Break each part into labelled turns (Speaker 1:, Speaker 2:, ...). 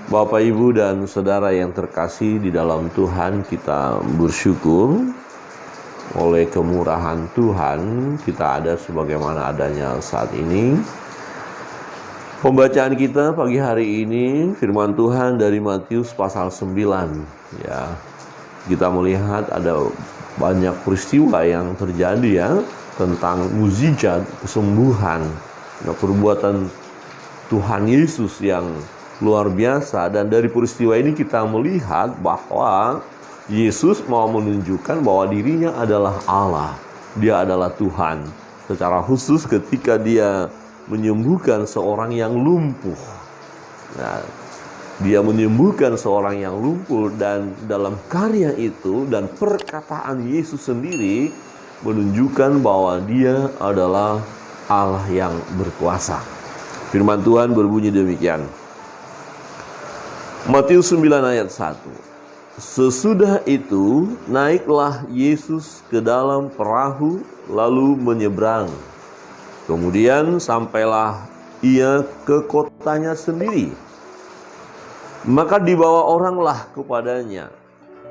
Speaker 1: Bapak, Ibu, dan Saudara yang terkasih di dalam Tuhan, kita bersyukur oleh kemurahan Tuhan kita ada sebagaimana adanya saat ini. Pembacaan kita pagi hari ini firman Tuhan dari Matius pasal 9 ya. Kita melihat ada banyak peristiwa yang terjadi ya tentang mukjizat kesembuhan, perbuatan Tuhan Yesus yang luar biasa. Dan dari peristiwa ini kita melihat bahwa Yesus mau menunjukkan bahwa dirinya adalah Allah, dia adalah Tuhan. Secara khusus ketika dia menyembuhkan seorang yang lumpuh. Nah, dia menyembuhkan seorang yang lumpuh, dan dalam karya itu dan perkataan Yesus sendiri menunjukkan bahwa dia adalah Allah yang berkuasa. Firman Tuhan berbunyi demikian. Matius 9 ayat 1. Sesudah itu naiklah Yesus ke dalam perahu lalu menyeberang. Kemudian sampailah ia ke kotanya sendiri. Maka dibawa oranglah kepadanya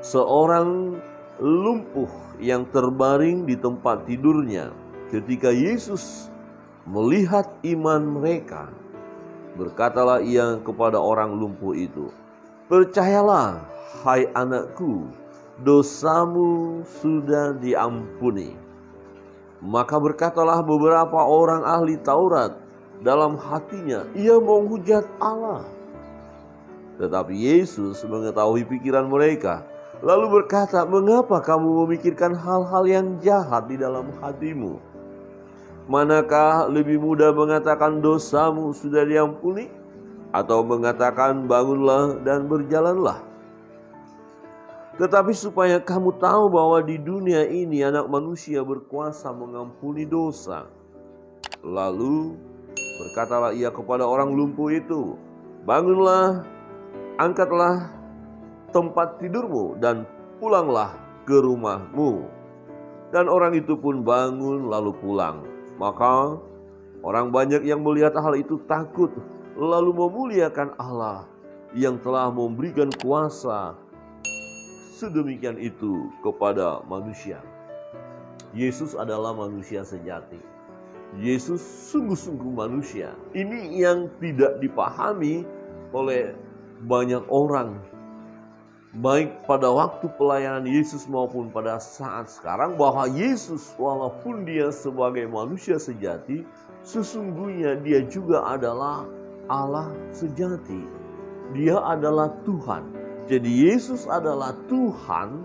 Speaker 1: seorang lumpuh yang terbaring di tempat tidurnya. Ketika Yesus melihat iman mereka, berkatalah ia kepada orang lumpuh itu, "Percayalah, hai anakku, dosamu sudah diampuni." Maka berkatalah beberapa orang ahli Taurat dalam hatinya, ia menghujat Allah. Tetapi Yesus mengetahui pikiran mereka, lalu berkata, "Mengapa kamu memikirkan hal-hal yang jahat di dalam hatimu? Manakah lebih mudah mengatakan dosamu sudah diampuni, atau mengatakan bangunlah dan berjalanlah? Tetapi supaya kamu tahu bahwa di dunia ini Anak Manusia berkuasa mengampuni dosa." Lalu berkatalah ia kepada orang lumpuh itu, "Bangunlah, angkatlah tempat tidurmu dan pulanglah ke rumahmu." Dan orang itu pun bangun lalu pulang. Maka orang banyak yang melihat hal itu takut, lalu memuliakan Allah yang telah memberikan kuasa sedemikian itu kepada manusia. Yesus adalah manusia sejati. Yesus sungguh-sungguh manusia. Ini yang tidak dipahami oleh banyak orang, baik pada waktu pelayanan Yesus maupun pada saat sekarang, bahwa Yesus walaupun dia sebagai manusia sejati, sesungguhnya dia juga adalah Allah sejati. Dia adalah Tuhan. Jadi Yesus adalah Tuhan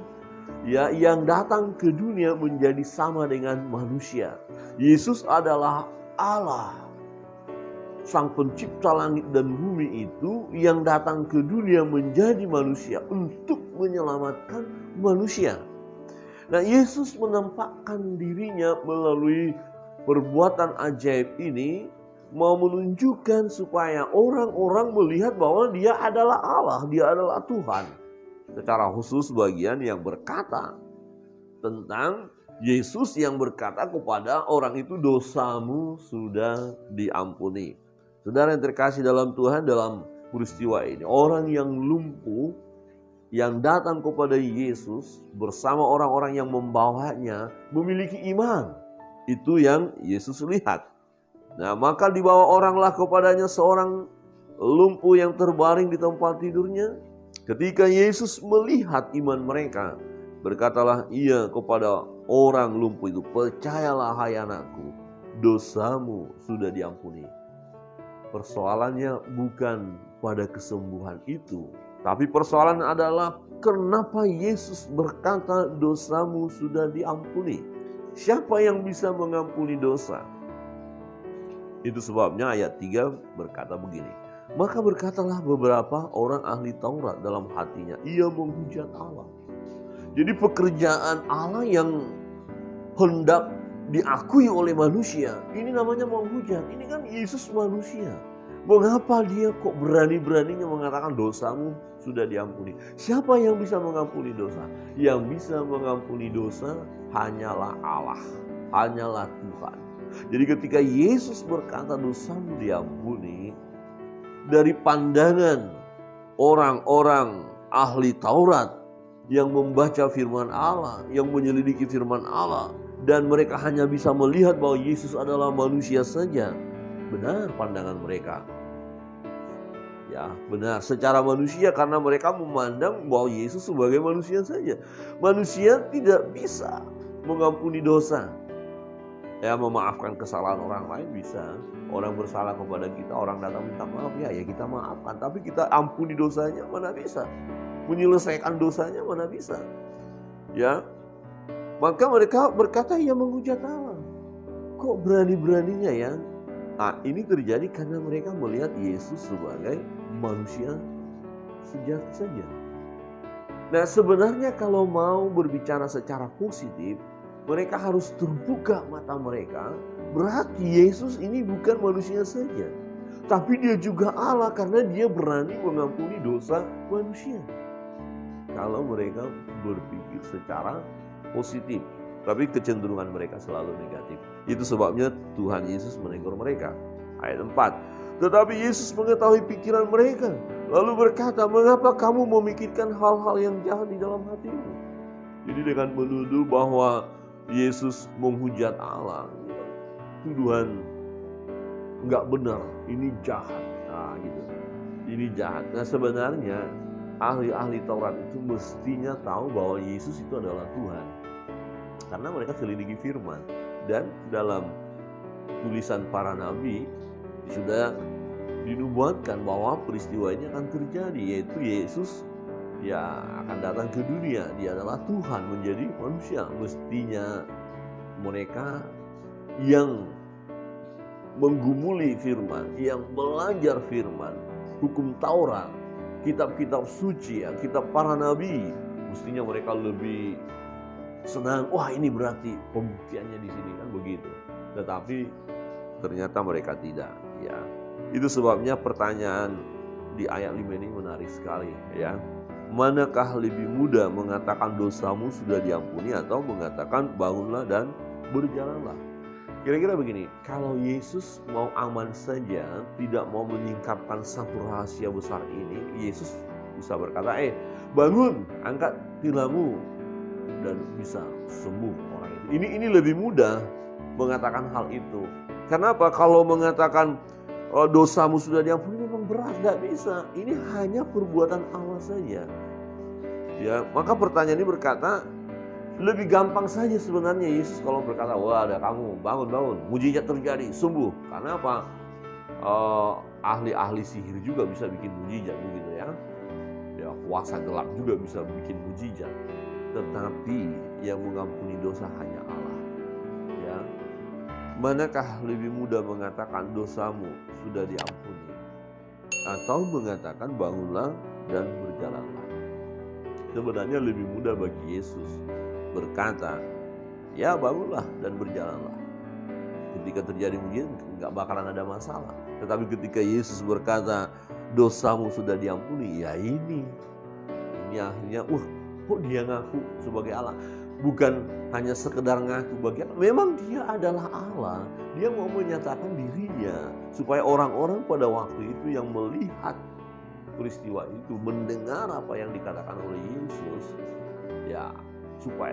Speaker 1: ya, yang datang ke dunia menjadi sama dengan manusia. Yesus adalah Allah, Sang Pencipta langit dan bumi itu, yang datang ke dunia menjadi manusia untuk menyelamatkan manusia. Nah, Yesus menampakkan dirinya melalui perbuatan ajaib ini, mau menunjukkan supaya orang-orang melihat bahwa dia adalah Allah, dia adalah Tuhan. Secara khusus bagian yang berkata tentang Yesus yang berkata kepada orang itu, "Dosamu sudah diampuni." Saudara yang terkasih dalam Tuhan, dalam peristiwa ini orang yang lumpuh yang datang kepada Yesus bersama orang-orang yang membawanya memiliki iman. Itu yang Yesus lihat. Nah, maka dibawa oranglah kepadanya seorang lumpuh yang terbaring di tempat tidurnya. Ketika Yesus melihat iman mereka, berkatalah ia kepada orang lumpuh itu, "Percayalah, hai anakku, dosamu sudah diampuni." Persoalannya bukan pada kesembuhan itu, tapi persoalan adalah kenapa Yesus berkata dosamu sudah diampuni. Siapa yang bisa mengampuni dosa? Itu sebabnya ayat 3 berkata begini, "Maka berkatalah beberapa orang ahli Taurat dalam hatinya, ia menghujat Allah." Jadi pekerjaan Allah yang hendak diakui oleh manusia, ini namanya menghujat. Ini kan Yesus manusia. Mengapa dia kok berani-beraninya mengatakan dosamu sudah diampuni? Siapa yang bisa mengampuni dosa? Yang bisa mengampuni dosa hanyalah Allah, hanyalah Tuhan. Jadi ketika Yesus berkata dosamu diampuni, dari pandangan orang-orang ahli Taurat yang membaca firman Allah, yang menyelidiki firman Allah, dan mereka hanya bisa melihat bahwa Yesus adalah manusia saja. Benar pandangan mereka. Ya, benar secara manusia karena mereka memandang bahwa Yesus sebagai manusia saja. Manusia tidak bisa mengampuni dosa. Ya, memaafkan kesalahan orang lain bisa. Orang bersalah kepada kita, orang datang minta maaf, ya kita maafkan. Tapi kita ampuni dosanya mana bisa. Menyelesaikan dosanya mana bisa. Ya. Maka mereka berkata ia menghujat Allah. Kok berani-beraninya ya? Nah, ini terjadi karena mereka melihat Yesus sebagai manusia sejati saja. Nah, sebenarnya kalau mau berbicara secara positif, mereka harus terbuka mata mereka. Berarti Yesus ini bukan manusia saja, tapi dia juga Allah karena dia berani mengampuni dosa manusia. Kalau mereka berpikir secara positif, tapi kecenderungan mereka selalu negatif. Itu sebabnya Tuhan Yesus menegur mereka. Ayat 4. Tetapi Yesus mengetahui pikiran mereka, lalu berkata, mengapa kamu memikirkan hal-hal yang jahat di dalam hatimu? Jadi dengan menuduh bahwa Yesus menghujat Allah, tuduhan nggak benar, ini jahat. Nah gitu, ini jahat. Nah sebenarnya ahli-ahli Taurat itu mestinya tahu bahwa Yesus itu adalah Tuhan. Karena mereka selidiki firman. Dan dalam tulisan para nabi sudah dinubuatkan bahwa peristiwa ini akan terjadi, yaitu Yesus ya akan datang ke dunia. Dia adalah Tuhan menjadi manusia. Mestinya mereka yang menggumuli firman, yang belajar firman, hukum Taurat, kitab-kitab suci, ya, kitab para nabi, mestinya mereka lebih senang. Wah, ini berarti pembuktiannya di sini kan begitu. Tetapi ternyata mereka tidak. Ya, itu sebabnya pertanyaan di ayat 5 ini menarik sekali. Ya, manakah lebih mudah mengatakan dosamu sudah diampuni atau mengatakan bangunlah dan berjalanlah? Kira-kira begini, kalau Yesus mau aman saja, tidak mau menyingkapkan satu rahasia besar ini, Yesus bisa berkata, bangun, angkat tilammu, dan bisa sembuh orang itu. Ini lebih mudah mengatakan hal itu. Kenapa? Kalau mengatakan dosamu sudah diampuni memang berat, nggak bisa. Ini hanya perbuatan Allah saja. Ya, maka pertanyaan ini berkata, lebih gampang saja sebenarnya Yesus kalau berkata, wah ada kamu, bangun, mujizat terjadi, sembuh. Karena apa? Ahli-ahli sihir juga bisa bikin mujizat begitu ya. Ya, kuasa gelap juga bisa bikin mujizat. Tetapi yang mengampuni dosa hanya Allah. Ya. Manakah lebih mudah mengatakan dosamu sudah diampuni atau mengatakan bangunlah dan berjalanlah? Sebenarnya lebih mudah bagi Yesus berkata, ya bangunlah dan berjalanlah. Ketika terjadi mujizat nggak bakalan ada masalah. Tetapi ketika Yesus berkata dosamu sudah diampuni, ya ini akhirnya kok dia ngaku sebagai Allah. Bukan hanya sekedar ngaku bagi Allah, memang dia adalah Allah. Dia mau menyatakan dirinya supaya orang-orang pada waktu itu yang melihat peristiwa itu, mendengar apa yang dikatakan oleh Yesus, ya supaya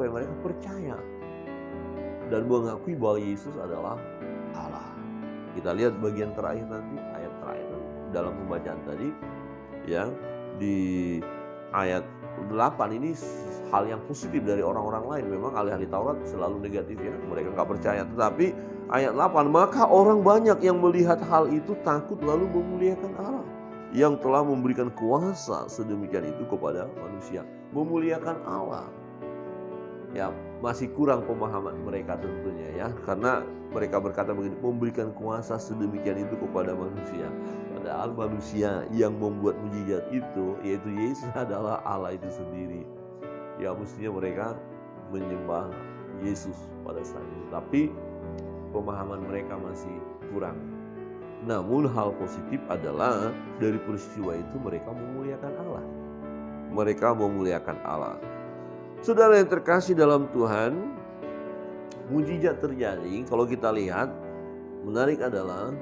Speaker 1: mereka percaya dan mengakui bahwa Yesus adalah Allah. Kita lihat bagian terakhir nanti, ayat terakhir dalam pembacaan tadi, ya di ayat 8 ini hal yang positif dari orang-orang lain. Memang ahli-ahli Taurat selalu negatif ya, mereka nggak percaya. Tetapi ayat 8, maka orang banyak yang melihat hal itu takut lalu memuliakan Allah yang telah memberikan kuasa sedemikian itu kepada manusia. Memuliakan Allah. Ya, masih kurang pemahaman mereka tentunya ya, karena mereka berkata begini, memberikan kuasa sedemikian itu kepada manusia. Padahal manusia yang membuat mujizat itu, yaitu Yesus, adalah Allah itu sendiri. Ya, mestinya mereka menyembah Yesus pada saat itu, tapi pemahaman mereka masih kurang. Namun hal positif adalah dari peristiwa itu mereka memuliakan Allah. Mereka memuliakan Allah. Saudara yang terkasih dalam Tuhan, mujizat terjadi. Kalau kita lihat, menarik adalah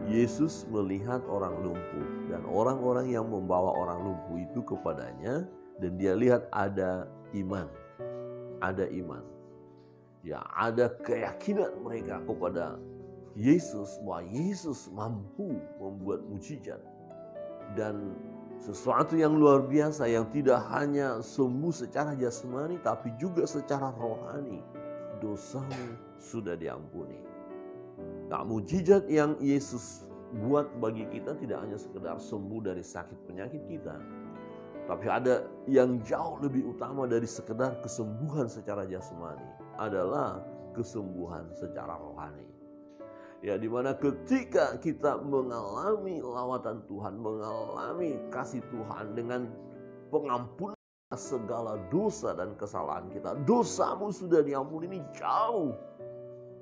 Speaker 1: Yesus melihat orang lumpuh dan orang-orang yang membawa orang lumpuh itu kepadanya, dan dia lihat ada iman. Ada iman. Ya, ada keyakinan mereka kepada Yesus bahwa Yesus mampu membuat mukjizat. Dan sesuatu yang luar biasa yang tidak hanya sembuh secara jasmani tapi juga secara rohani. Dosamu sudah diampuni. Nah, mukjizat yang Yesus buat bagi kita tidak hanya sekedar sembuh dari sakit penyakit kita, tapi ada yang jauh lebih utama dari sekedar kesembuhan secara jasmani, adalah kesembuhan secara rohani. Ya, dimana ketika kita mengalami lawatan Tuhan, mengalami kasih Tuhan dengan pengampunan segala dosa dan kesalahan kita, dosamu sudah diampuni, ini jauh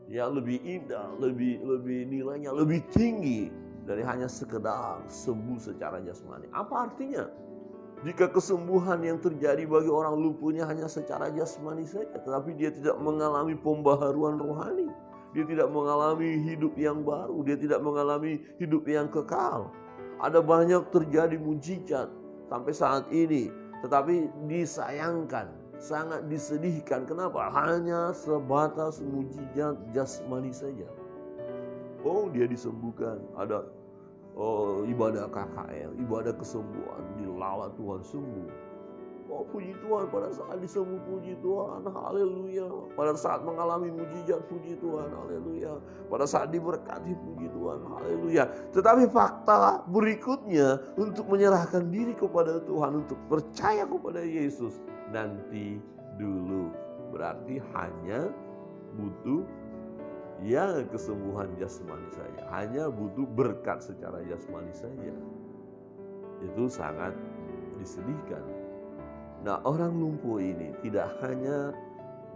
Speaker 1: ya lebih indah, lebih nilainya lebih tinggi dari hanya sekedar sembuh secara jasmani. Apa artinya? Jika kesembuhan yang terjadi bagi orang lumpuhnya hanya secara jasmani saja, tetapi dia tidak mengalami pembaharuan rohani, dia tidak mengalami hidup yang baru, dia tidak mengalami hidup yang kekal. Ada banyak terjadi mukjizat sampai saat ini, tetapi disayangkan, sangat disedihkan. Kenapa? Hanya sebatas mukjizat jasmani saja. Oh, dia disembuhkan. Ada ibadah KKL, ibadah kesembuhan, dilawat Tuhan sembuh. Oh, puji Tuhan, pada saat disembuh puji Tuhan, haleluya. Pada saat mengalami mukjizat puji Tuhan, haleluya. Pada saat diberkati puji Tuhan, haleluya. Tetapi fakta berikutnya untuk menyerahkan diri kepada Tuhan, untuk percaya kepada Yesus, nanti dulu. Berarti hanya butuh kesembuhan jasmani saja. Hanya butuh berkat secara jasmani saja. Itu sangat disedihkan. Nah, orang lumpuh ini tidak hanya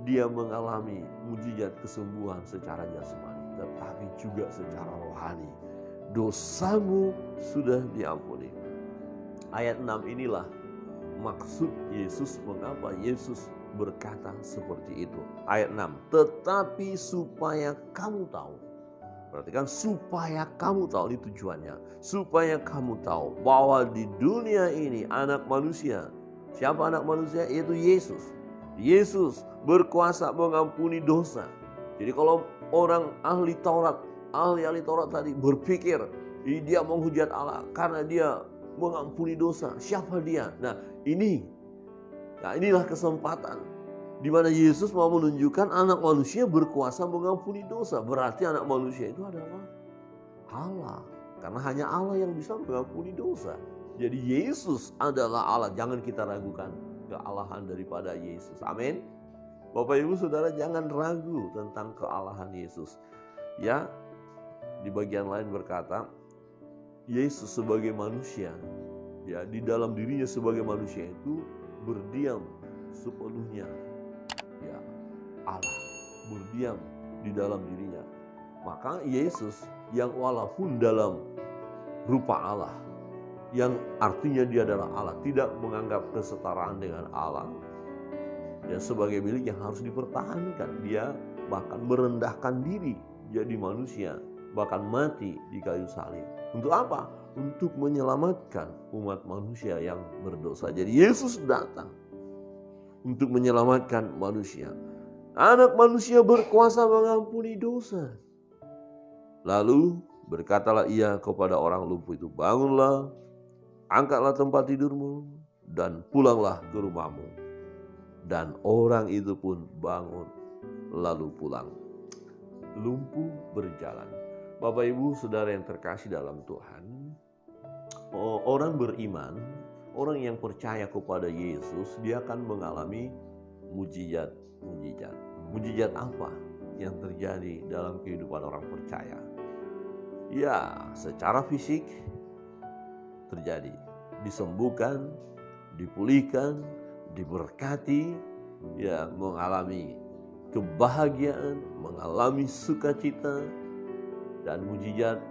Speaker 1: dia mengalami mukjizat kesembuhan secara jasmani, tetapi juga secara rohani. Dosamu sudah diampuni. Ayat 6 inilah maksud Yesus, mengapa Yesus berkata seperti itu. Ayat 6, tetapi supaya kamu tahu. Perhatikan, supaya kamu tahu, ini tujuannya. Supaya kamu tahu bahwa di dunia ini anak manusia, siapa anak manusia? Yaitu Yesus. Yesus berkuasa mengampuni dosa. Jadi kalau orang ahli Taurat tadi berpikir dia menghujat Allah karena dia mengampuni dosa. Siapa dia? Nah, inilah kesempatan di mana Yesus mau menunjukkan anak manusia berkuasa mengampuni dosa. Berarti anak manusia itu adalah Allah. Karena hanya Allah yang bisa mengampuni dosa. Jadi Yesus adalah Allah. Jangan kita ragukan kealahan daripada Yesus. Amin. Bapak Ibu Saudara, jangan ragu tentang kealahan Yesus. Ya, di bagian lain berkata, Yesus sebagai manusia, ya, di dalam dirinya sebagai manusia itu berdiam sepenuhnya, ya, Allah berdiam di dalam dirinya. Maka Yesus yang walaupun dalam rupa Allah, yang artinya dia adalah Allah, tidak menganggap kesetaraan dengan Allah ya sebagai milik yang harus dipertahankan. Dia bahkan merendahkan diri jadi manusia, bahkan mati di kayu salib. Untuk apa? Untuk menyelamatkan umat manusia yang berdosa. Jadi Yesus datang untuk menyelamatkan manusia. Anak manusia berkuasa mengampuni dosa. Lalu berkatalah ia kepada orang lumpuh itu, bangunlah, angkatlah tempat tidurmu, dan pulanglah ke rumahmu. Dan orang itu pun bangun, lalu pulang. Lumpuh berjalan. Bapak Ibu Saudara yang terkasih dalam Tuhan, orang beriman, orang yang percaya kepada Yesus, dia akan mengalami mukjizat. Mukjizat apa yang terjadi dalam kehidupan orang percaya? Ya, secara fisik terjadi, disembuhkan, dipulihkan, diberkati, ya, mengalami kebahagiaan, mengalami sukacita, dan mukjizat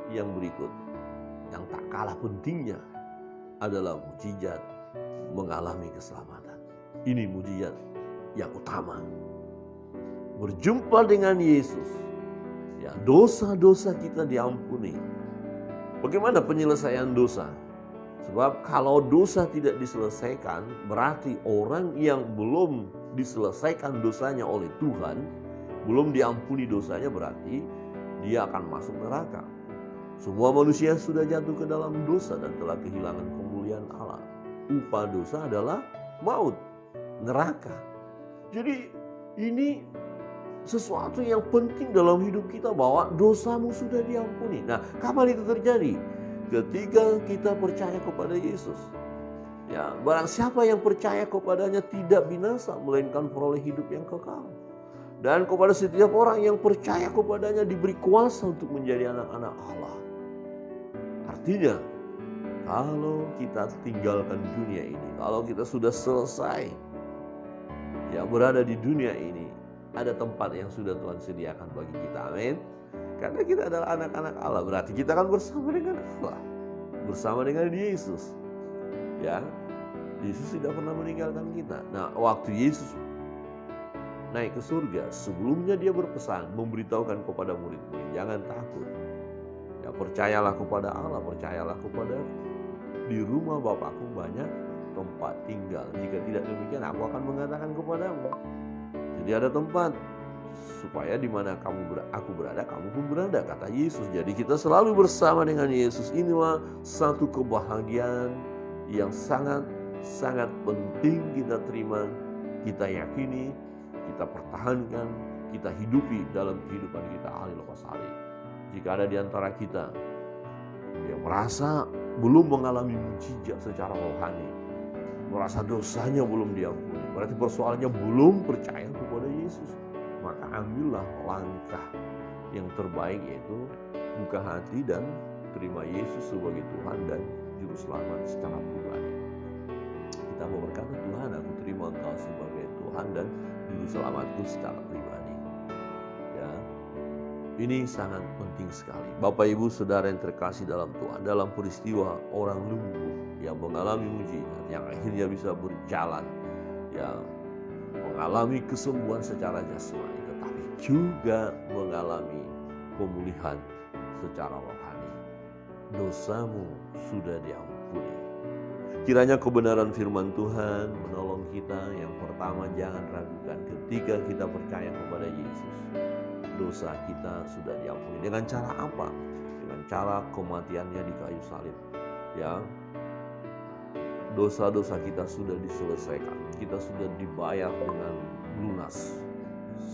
Speaker 1: yang berikut yang tak kalah pentingnya adalah mukjizat mengalami keselamatan. Ini mukjizat yang utama. Berjumpa dengan Yesus, ya, dosa-dosa kita diampuni, Bagaimana penyelesaian dosa? Sebab kalau dosa tidak diselesaikan, berarti orang yang belum diselesaikan dosanya oleh Tuhan, belum diampuni dosanya, berarti dia akan masuk neraka. Semua manusia sudah jatuh ke dalam dosa dan telah kehilangan kemuliaan Allah. Upah dosa adalah maut, neraka. Jadi ini sesuatu yang penting dalam hidup kita, bahwa dosamu sudah diampuni. Nah, kapan itu terjadi? Ketika kita percaya kepada Yesus. Ya, barang siapa yang percaya kepadanya tidak binasa, melainkan peroleh hidup yang kekal. Dan kepada setiap orang yang percaya kepadanya diberi kuasa untuk menjadi anak-anak Allah. Artinya, kalau kita tinggalkan dunia ini, kalau kita sudah selesai ya berada di dunia ini, ada tempat yang sudah Tuhan sediakan bagi kita. Amin. Karena kita adalah anak-anak Allah, berarti kita akan bersama dengan Allah, bersama dengan Yesus. Ya, Yesus tidak pernah meninggalkan kita. Nah, waktu Yesus naik ke surga, sebelumnya dia berpesan, memberitahukan kepada murid-murid, jangan takut. Ya, percayalah kepada Allah, percayalah kepada di rumah Bapakku banyak tempat tinggal. Jika tidak demikian, aku akan mengatakan kepadamu. Jadi ada tempat supaya di mana aku berada, kamu pun berada, kata Yesus. Jadi kita selalu bersama dengan Yesus. Inilah satu kebahagiaan yang sangat penting kita terima, kita yakini, kita pertahankan, kita hidupi dalam kehidupan kita hari lepas hari. Jika ada di antara kita yang merasa belum mengalami mujizat secara rohani, merasa dosanya belum diampuni, berarti persoalannya belum percaya kepada Yesus. Maka ambillah langkah yang terbaik, yaitu buka hati dan terima Yesus sebagai Tuhan dan Juru Selamat secara pribadi. Kita mau berkata, Tuhan, aku terima Engkau sebagai Tuhan dan Juru Selamatku secara pribadi. Ya, ini sangat penting sekali. Bapak, Ibu, Saudara yang terkasih dalam Tuhan, dalam peristiwa orang lumpuh yang mengalami mujizat, yang akhirnya bisa berjalan, ya, mengalami kesembuhan secara jasmani, tetapi juga mengalami pemulihan secara rohani. Dosamu sudah diampuni. Kiranya kebenaran firman Tuhan menolong kita. Yang pertama, jangan ragukan ketika kita percaya kepada Yesus. Dosa kita sudah diampuni. Dengan cara apa? Dengan cara kematiannya di kayu salib. Ya, dosa-dosa kita sudah diselesaikan. Kita sudah dibayar dengan lunas,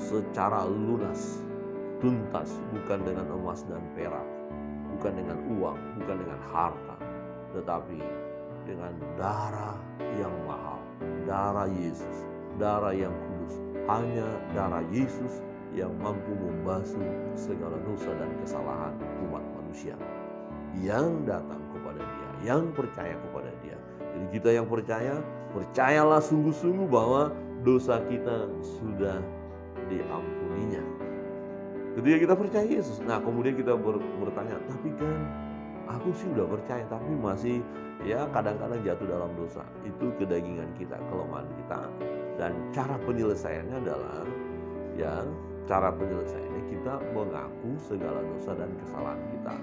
Speaker 1: secara lunas, tuntas, bukan dengan emas dan perak, bukan dengan uang, bukan dengan harta, tetapi dengan darah yang mahal, darah Yesus, darah yang kudus. Hanya darah Yesus yang mampu membasuh segala dosa dan kesalahan umat manusia yang datang kepada Dia, yang percaya kepada Dia. Jadi kita yang percaya, percayalah sungguh-sungguh bahwa dosa kita sudah diampuninya. Ketika kita percaya Yesus, nah kemudian kita bertanya, tapi kan aku sih udah percaya, tapi masih ya kadang-kadang jatuh dalam dosa. Itu kedagingan kita, kelemahan kita. Dan cara penyelesaiannya adalah, ya, cara penyelesaiannya kita mengaku segala dosa dan kesalahan kita.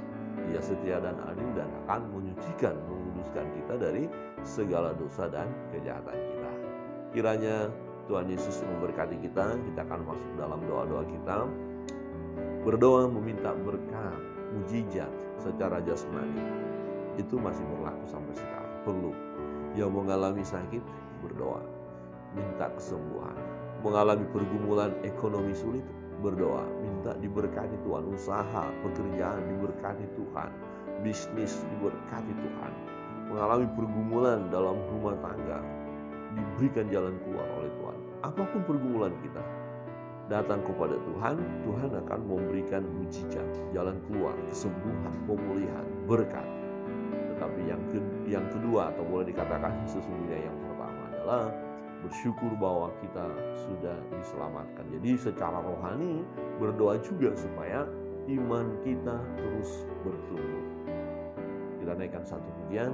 Speaker 1: Dia setia dan adil dan akan menyucikan, menguduskan kita dari segala dosa dan kejahatan kita. Kiranya Tuhan Yesus memberkati kita. Kita akan masuk dalam doa-doa kita. Berdoa meminta berkat, mujizat secara jasmani. Itu masih berlaku sampai sekarang. Perlu. Yang mengalami sakit, berdoa, minta kesembuhan. Mengalami pergumulan ekonomi sulit, berdoa, minta diberkati Tuhan. Usaha, pekerjaan diberkati Tuhan. Bisnis diberkati Tuhan. Mengalami pergumulan dalam rumah tangga, diberikan jalan keluar oleh Tuhan. Apapun pergumulan kita, datang kepada Tuhan, Tuhan akan memberikan mujizat, jalan keluar, kesembuhan, pemulihan, berkat. Tetapi yang kedua, atau boleh dikatakan sesungguhnya yang pertama adalah bersyukur bahwa kita sudah diselamatkan. Jadi secara rohani berdoa juga supaya iman kita terus bertumbuh. Kita naikkan satu pujian,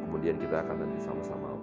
Speaker 1: kemudian kita akan nanti sama-sama